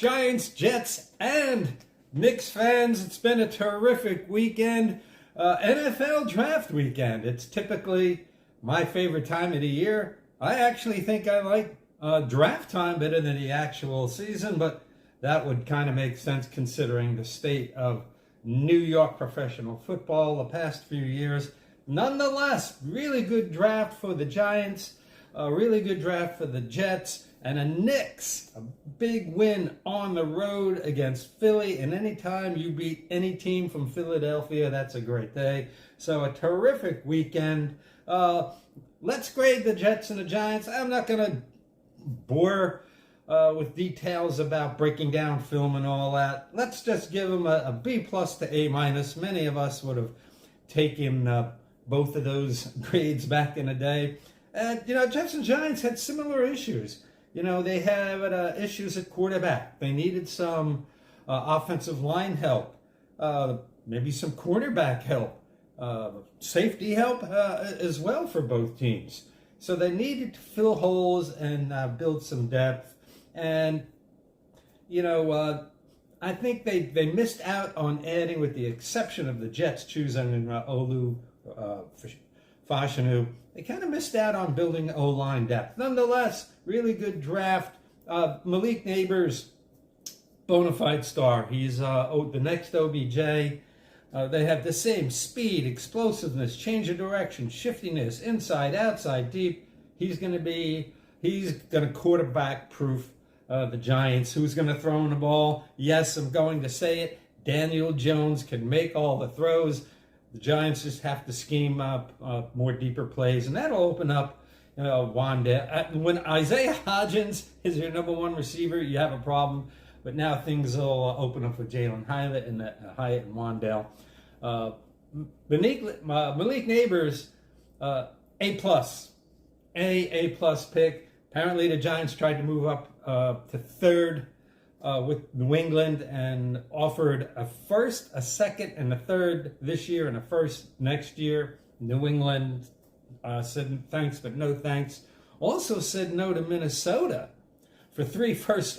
Giants, Jets, and Knicks fans. It's been a terrific weekend. NFL draft weekend. It's typically my favorite time of the year. I actually think I like draft time better than the actual season, but that would kind of make sense considering the state of New York professional football the past few years. Nonetheless, really good draft for the Giants, a really good draft for the Jets, and a Knicks, a big win on the road against Philly. And anytime you beat any team from Philadelphia, that's a great day. So a terrific weekend. Let's grade the Jets and the Giants. I'm not going to bore with details about breaking down film and all that. Let's just give them a B plus to A minus. Many of us would have taken both of those grades back in the day. And, Jets and Giants had similar issues. They had issues at quarterback. They needed some offensive line help, maybe some cornerback help, safety help as well for both teams. So they needed to fill holes and build some depth. And, I think they missed out on adding, with the exception of the Jets choosing Olu Fashanu, they kind of missed out on building O-line depth. Nonetheless, really good draft. Malik Neighbors, bona fide star. He's the next OBJ. They have the same speed, explosiveness, change of direction, shiftiness, inside, outside, deep. He's going to quarterback proof the Giants. Who's going to throw in the ball? Yes, I'm going to say it. Daniel Jones can make all the throws. The Giants just have to scheme up more deeper plays, and that'll open up Wanda. When Isaiah Hodgins is your number one receiver, you have a problem. But now things will open up for Jalen Hyatt and Wandale. Malik Neighbors, A plus pick. Apparently the Giants tried to move up to third with New England and offered a first, a second, and a third this year and a first next year. New England said thanks, but no thanks. Also said no to Minnesota for 3 first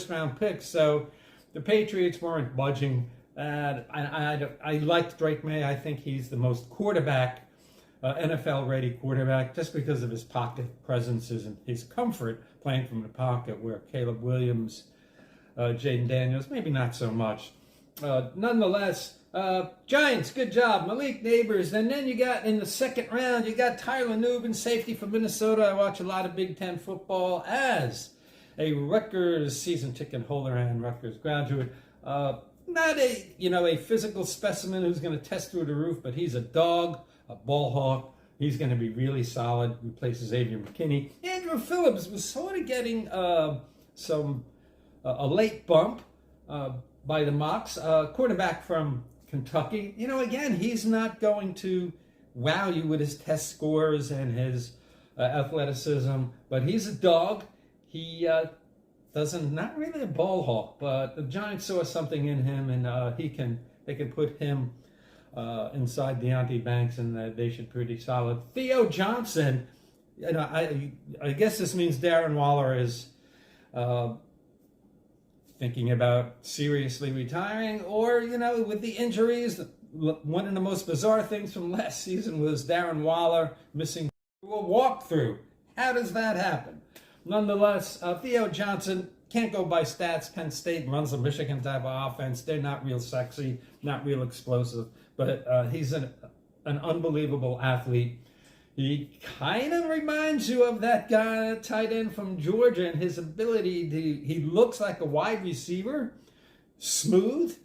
round picks. So the Patriots weren't budging. I liked Drake May. I think he's the most NFL ready quarterback just because of his pocket presences and his comfort playing from the pocket, where Caleb Williams, Jaden Daniels, maybe not so much. Nonetheless, Giants, good job. Malik Neighbors. And then you got, in the second round, you got Tyler Nubin, safety from Minnesota. I watch a lot of Big Ten football as a Rutgers season ticket holder and Rutgers graduate. Not a physical specimen who's going to test through the roof, but he's a dog, a ball hawk. He's going to be really solid. Replaces Xavier McKinney. Andrew Phillips was sort of getting a late bump by the mocks. Quarterback from Kentucky. Again, he's not going to wow you with his test scores and his athleticism, but he's a dog. He not really a ball hawk, but the Giants saw something in him, and they can put him inside Deonte Banks, and they should be pretty solid. Theo Johnson, I guess this means Darren Waller is thinking about seriously retiring, or, with the injuries. One of the most bizarre things from last season was Darren Waller missing a walkthrough. How does that happen? Nonetheless, Theo Johnson, can't go by stats. Penn State runs a Michigan type of offense. They're not real sexy, not real explosive, but he's an unbelievable athlete. He kind of reminds you of that guy, tight end from Georgia, and his ability he looks like a wide receiver, smooth,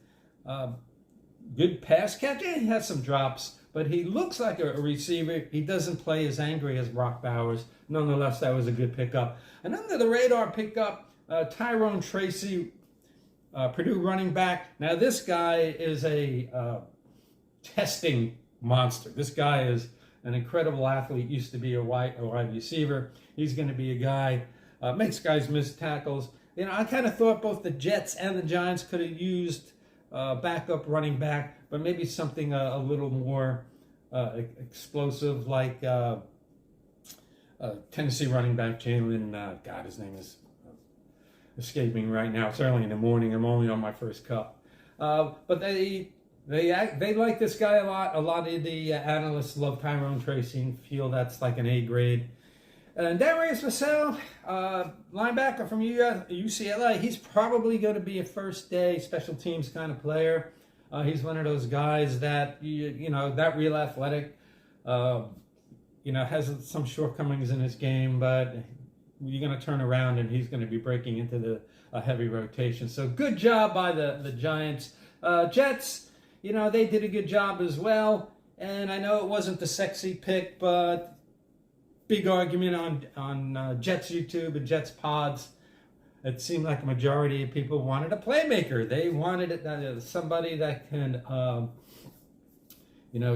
good pass catcher. He has some drops, but he looks like a receiver. He doesn't play as angry as Brock Bowers. Nonetheless, that was a good pickup. And under the radar pickup, Tyrone Tracy, Purdue running back. Now this guy is a testing monster. This guy is an incredible athlete, used to be a wide receiver. He's going to be a guy, makes guys miss tackles. I kind of thought both the Jets and the Giants could have used backup running back, but maybe something a little more explosive, like Tennessee running back Jalen, his name is escaping right now. It's early in the morning. I'm only on my first cup. But they like this guy a lot. A lot of the analysts love Tyrone Tracy and feel that's like an A grade. And Darius Vassell, linebacker from UCLA, he's probably going to be a first-day special teams kind of player. He's one of those guys that, that real athletic, has some shortcomings in his game, but you're going to turn around and he's going to be breaking into the heavy rotation. So good job by the Giants. Jets, they did a good job as well. And I know it wasn't the sexy pick, but big argument on Jets YouTube and Jets pods. It seemed like a majority of people wanted a playmaker. They wanted somebody that can,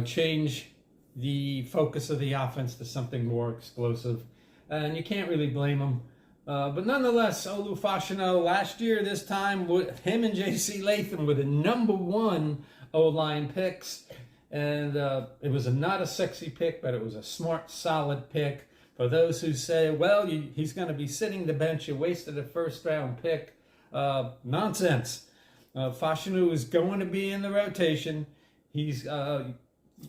change the focus of the offense to something more explosive. And you can't really blame them. But nonetheless, Olu Fashanu, last year, this time, him and J.C. Latham were the #1 O-line picks. And it was not a sexy pick, but it was a smart, solid pick. For those who say, well, he's going to be sitting the bench, you wasted a first-round pick. Nonsense. Fashanu is going to be in the rotation. He's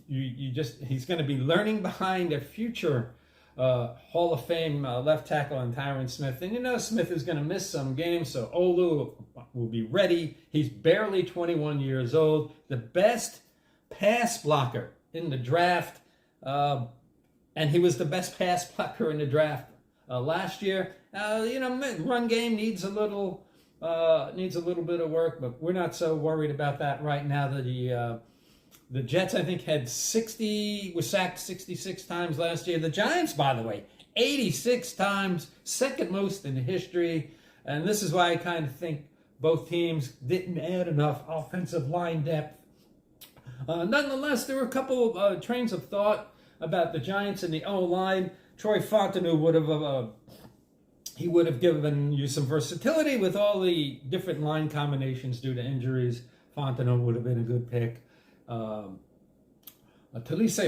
he's going to be learning behind a future Hall of Fame left tackle in Tyron Smith. And Smith is going to miss some games, so Olu will be ready. He's barely 21 years old. The best pass blocker in the draft, and he was the best pass blocker in the draft last year. Run game needs a little bit of work, but we're not so worried about that right now. The Jets, I think, was sacked 66 times last year. The Giants, by the way, 86 times, second most in history. And this is why I kind of think both teams didn't add enough offensive line depth. Nonetheless, there were a couple of trains of thought about the Giants and the O-line. Troy Fontenot would have given you some versatility with all the different line combinations due to injuries. Fontenot would have been a good pick. Talise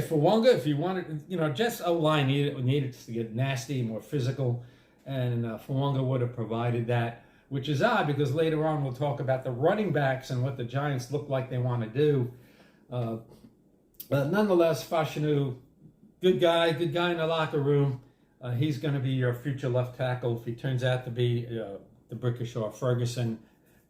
Fuwanga, if you wanted, Jets O-line needed to get nasty, more physical, and Fuwanga would have provided that, which is odd because later on we'll talk about the running backs and what the Giants look like they want to do. But nonetheless, Fashanu, good guy in the locker room. He's going to be your future left tackle if he turns out to be the Brickishaw Ferguson.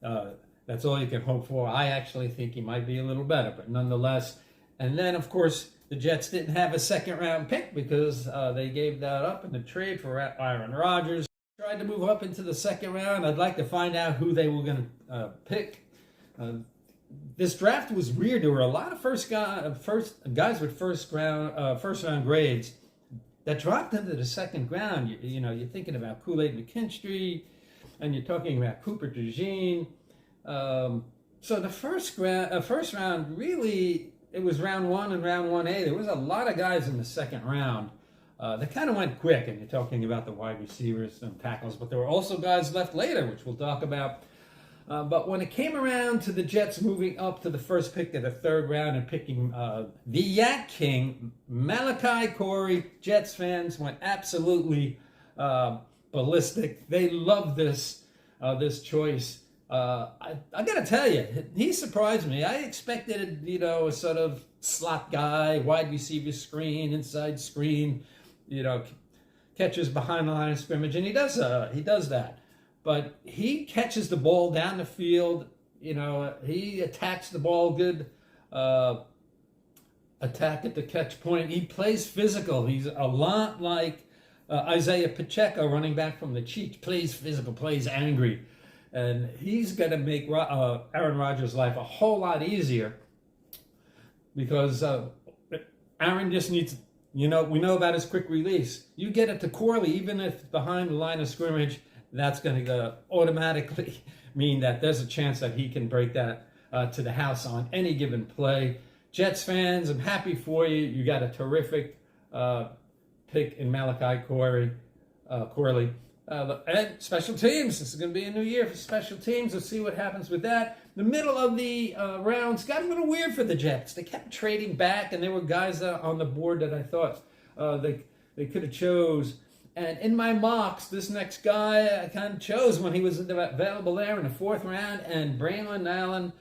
That's all you can hope for. I actually think he might be a little better, but nonetheless. And then, of course, the Jets didn't have a second-round pick because they gave that up in the trade for Aaron Rodgers. Tried to move up into the second round. I'd like to find out who they were going to pick. This draft was weird. There were a lot of first guys with first round grades that dropped into the second round. You're thinking about Kool-Aid McKinstry, and you're talking about Cooper DeJean. So the first round, really, it was round 1 and round 1A. There was a lot of guys in the second round. They kind of went quick, and you're talking about the wide receivers and tackles, but there were also guys left later, which we'll talk about. But when it came around to the Jets moving up to the first pick of the third round and picking the Yak King, Malachi Corey, Jets fans went absolutely ballistic. They loved this choice. I got to tell you, he surprised me. I expected, a sort of slot guy, wide receiver screen, inside screen, catches behind the line of scrimmage, and he does that. But he catches the ball down the field. He attacks the ball good. Attack at the catch point. He plays physical. He's a lot like Isaiah Pacheco, running back from the Chiefs. Plays physical, plays angry. And he's going to make Aaron Rodgers' life a whole lot easier because Aaron just needs, we know about his quick release. You get it to Corley, even if behind the line of scrimmage, that's going to automatically mean that there's a chance that he can break that to the house on any given play. Jets fans, I'm happy for you. You got a terrific pick in Malachi Corley. And special teams. This is going to be a new year for special teams. Let's see what happens with that. The middle of the rounds got a little weird for the Jets. They kept trading back, and there were guys on the board that I thought they could have chose And in my mocks, this next guy I kind of chose when he was available there in the fourth round. And Braylon Allen,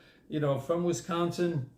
from Wisconsin,